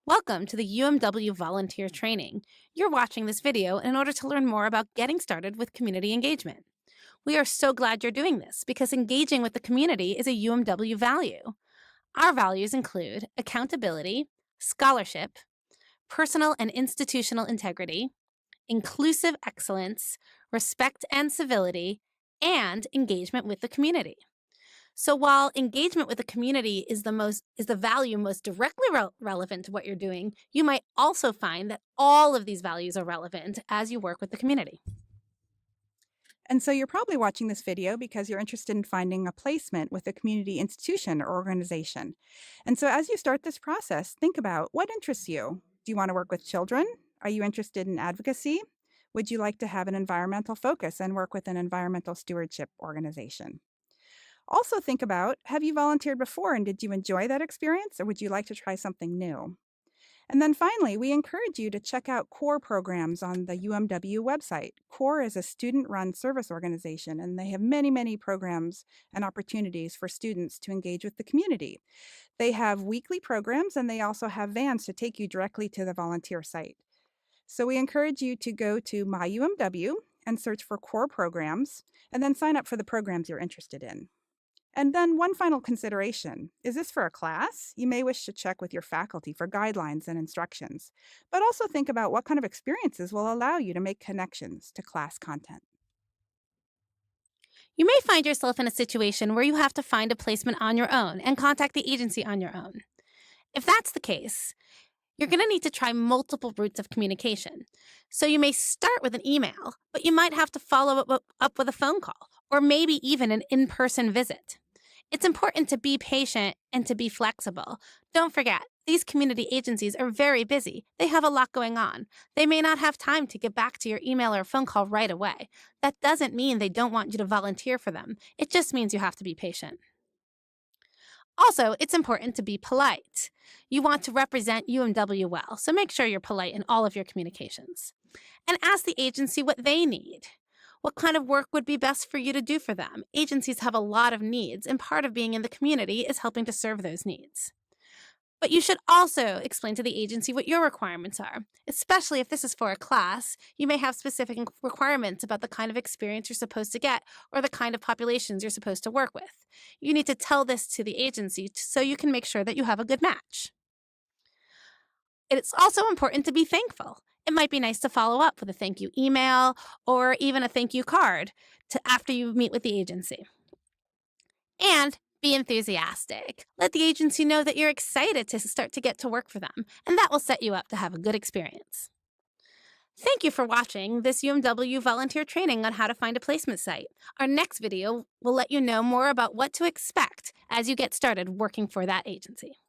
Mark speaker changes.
Speaker 1: Welcome to the UMW Volunteer Training. You're watching this video in order to learn more about getting started with community engagement. We are so glad you're doing this because engaging with the community is a UMW value. Our values include accountability, scholarship, personal and institutional integrity, inclusive excellence, respect and civility, and engagement with the community. So while engagement with the community is the value most directly relevant to what you're doing, you might also find that all of these values are relevant as you work with the community.
Speaker 2: And so you're probably watching this video because you're interested in finding a placement with a community institution or organization. And so as you start this process, think about what interests you. Do you want to work with children? Are you interested in advocacy? Would you like to have an environmental focus and work with an environmental stewardship organization? Also think about, have you volunteered before and did you enjoy that experience, or would you like to try something new? And then finally, we encourage you to check out CORE programs on the UMW website. CORE is a student-run service organization, and they have many, many programs and opportunities for students to engage with the community. They have weekly programs, and they also have vans to take you directly to the volunteer site. So we encourage you to go to My UMW and search for CORE programs, and then sign up for the programs you're interested in. And then one final consideration. Is this for a class? You may wish to check with your faculty for guidelines and instructions, but also think about what kind of experiences will allow you to make connections to class content.
Speaker 1: You may find yourself in a situation where you have to find a placement on your own and contact the agency on your own. If that's the case, you're going to need to try multiple routes of communication. So you may start with an email, but you might have to follow up with a phone call or maybe even an in-person visit. It's important to be patient and to be flexible. Don't forget, these community agencies are very busy. They have a lot going on. They may not have time to get back to your email or phone call right away. That doesn't mean they don't want you to volunteer for them. It just means you have to be patient. Also, it's important to be polite. You want to represent UMW well, so make sure you're polite in all of your communications. And ask the agency what they need. What kind of work would be best for you to do for them? Agencies have a lot of needs, and part of being in the community is helping to serve those needs. But you should also explain to the agency what your requirements are, especially if this is for a class. You may have specific requirements about the kind of experience you're supposed to get or the kind of populations you're supposed to work with. You need to tell this to the agency so you can make sure that you have a good match. It's also important to be thankful. It might be nice to follow up with a thank you email or even a thank you card after you meet with the agency. And be enthusiastic. Let the agency know that you're excited to start to get to work for them, and that will set you up to have a good experience. Thank you for watching this UMW volunteer training on how to find a placement site. Our next video will let you know more about what to expect as you get started working for that agency.